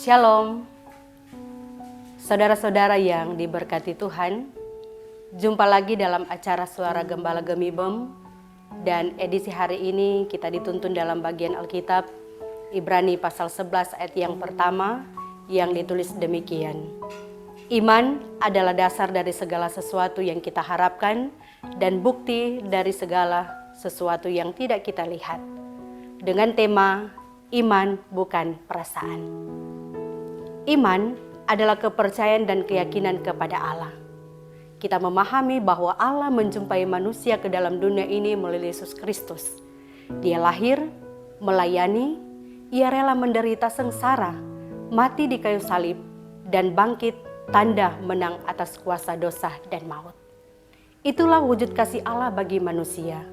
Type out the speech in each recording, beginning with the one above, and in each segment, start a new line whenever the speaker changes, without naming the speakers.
Shalom, saudara-saudara yang diberkati Tuhan. Jumpa lagi dalam acara Suara Gembala Gemibem. Dan edisi hari ini kita dituntun dalam bagian Alkitab Ibrani pasal 11 ayat yang pertama yang ditulis demikian. Iman adalah dasar dari segala sesuatu yang kita harapkan dan bukti dari segala sesuatu yang tidak kita lihat. Dengan tema iman bukan perasaan. Iman adalah kepercayaan dan keyakinan kepada Allah. Kita memahami bahwa Allah menjumpai manusia ke dalam dunia ini melalui Yesus Kristus. Dia lahir, melayani, ia rela menderita sengsara, mati di kayu salib, dan bangkit tanda menang atas kuasa dosa dan maut. Itulah wujud kasih Allah bagi manusia.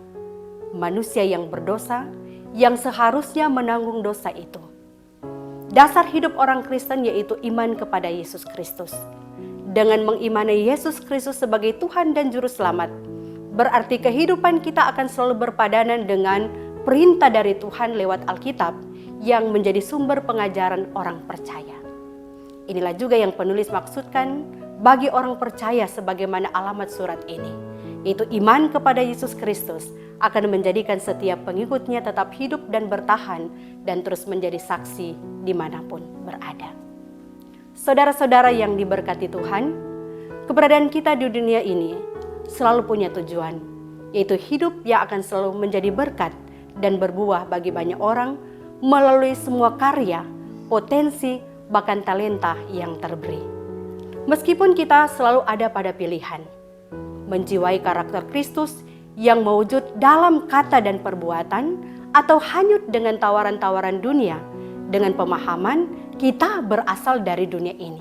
Manusia yang berdosa, yang seharusnya menanggung dosa itu. Dasar hidup orang Kristen yaitu iman kepada Yesus Kristus. Dengan mengimani Yesus Kristus sebagai Tuhan dan Juru Selamat, berarti kehidupan kita akan selalu berpadanan dengan perintah dari Tuhan lewat Alkitab yang menjadi sumber pengajaran orang percaya. Inilah juga yang penulis maksudkan bagi orang percaya sebagaimana alamat surat ini, yaitu iman kepada Yesus Kristus akan menjadikan setiap pengikutnya tetap hidup dan bertahan dan terus menjadi saksi dimanapun berada. Saudara-saudara yang diberkati Tuhan, keberadaan kita di dunia ini selalu punya tujuan, yaitu hidup yang akan selalu menjadi berkat dan berbuah bagi banyak orang melalui semua karya, potensi, bahkan talenta yang terberi. Meskipun kita selalu ada pada pilihan, menjiwai karakter Kristus yang mewujud dalam kata dan perbuatan, atau hanyut dengan tawaran-tawaran dunia, dengan pemahaman kita berasal dari dunia ini.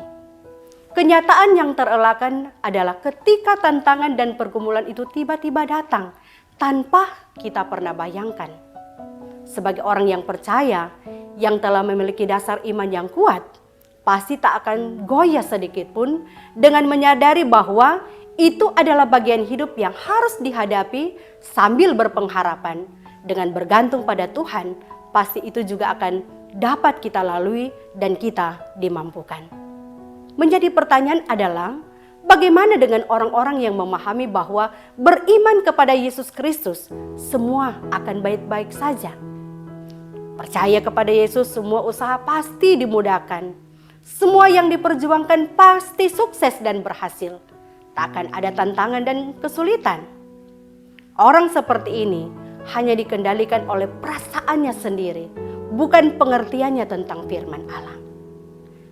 Kenyataan yang terelakkan adalah ketika tantangan dan pergumulan itu tiba-tiba datang, tanpa kita pernah bayangkan. Sebagai orang yang percaya, yang telah memiliki dasar iman yang kuat, pasti tak akan goyah sedikit pun dengan menyadari bahwa itu adalah bagian hidup yang harus dihadapi sambil berpengharapan. Dengan bergantung pada Tuhan, pasti itu juga akan dapat kita lalui dan kita dimampukan. Menjadi pertanyaan adalah, bagaimana dengan orang-orang yang memahami bahwa beriman kepada Yesus Kristus, semua akan baik-baik saja? Percaya kepada Yesus, semua usaha pasti dimudahkan. Semua yang diperjuangkan pasti sukses dan berhasil. Tak akan ada tantangan dan kesulitan. Orang seperti ini hanya dikendalikan oleh perasaannya sendiri, bukan pengertiannya tentang firman Allah.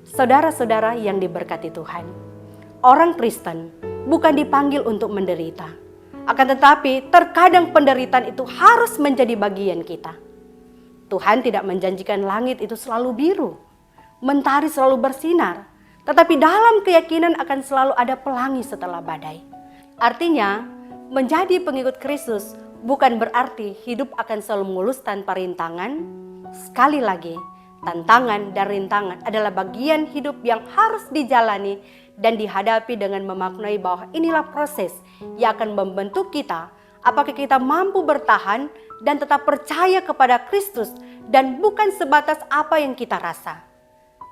Saudara-saudara yang diberkati Tuhan, orang Kristen bukan dipanggil untuk menderita. Akan tetapi terkadang penderitaan itu harus menjadi bagian kita. Tuhan tidak menjanjikan langit itu selalu biru, mentari selalu bersinar, tetapi dalam keyakinan akan selalu ada pelangi setelah badai. Artinya, menjadi pengikut Kristus bukan berarti hidup akan selalu mulus tanpa rintangan. Sekali lagi, tantangan dan rintangan adalah bagian hidup yang harus dijalani dan dihadapi dengan memaknai bahwa inilah proses yang akan membentuk kita. Apakah kita mampu bertahan dan tetap percaya kepada Kristus dan bukan sebatas apa yang kita rasa.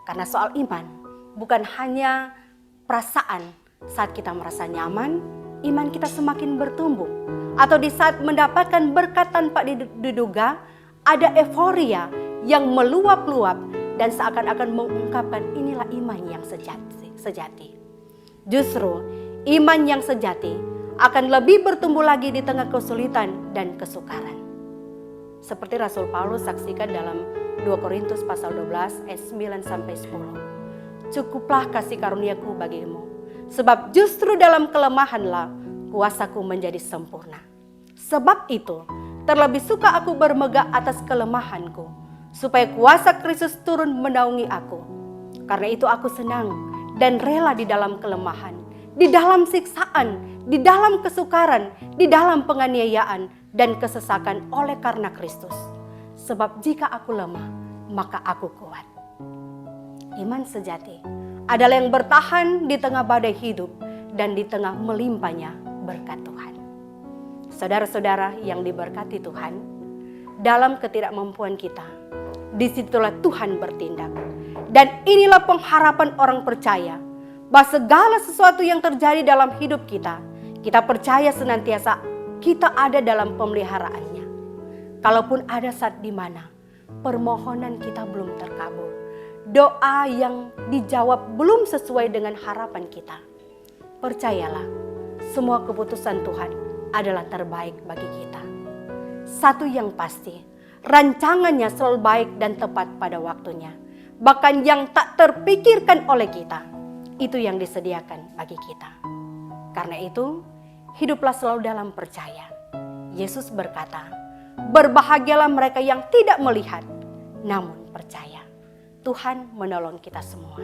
Karena soal iman bukan hanya perasaan. Saat kita merasa nyaman, iman kita semakin bertumbuh. Atau di saat mendapatkan berkat tanpa diduga, ada euforia yang meluap-luap dan seakan-akan mengungkapkan inilah iman yang sejati. Justru iman yang sejati akan lebih bertumbuh lagi di tengah kesulitan dan kesukaran. Seperti Rasul Paulus saksikan dalam 2 Korintus pasal 12 ayat 9-10. Cukuplah kasih karuniaku bagimu, sebab justru dalam kelemahanlah kuasaku menjadi sempurna. Sebab itu, terlebih suka aku bermegah atas kelemahanku, supaya kuasa Kristus turun menaungi aku. Karena itu aku senang dan rela di dalam kelemahan, di dalam siksaan, di dalam kesukaran, di dalam penganiayaan dan kesesakan oleh karena Kristus. Sebab jika aku lemah, maka aku kuat. Iman sejati adalah yang bertahan di tengah badai hidup dan di tengah melimpahnya berkat Tuhan. Saudara-saudara yang diberkati Tuhan, dalam ketidakmampuan kita, disitulah Tuhan bertindak. Dan inilah pengharapan orang percaya, bahwa segala sesuatu yang terjadi dalam hidup kita, kita percaya senantiasa kita ada dalam pemeliharaannya. Kalaupun ada saat di mana permohonan kita belum terkabul, doa yang dijawab belum sesuai dengan harapan kita, percayalah, semua keputusan Tuhan adalah terbaik bagi kita. Satu yang pasti, rancangannya selalu baik dan tepat pada waktunya. Bahkan yang tak terpikirkan oleh kita, itu yang disediakan bagi kita. Karena itu, hiduplah selalu dalam percaya. Yesus berkata, berbahagialah mereka yang tidak melihat, namun percaya. Tuhan menolong kita semua.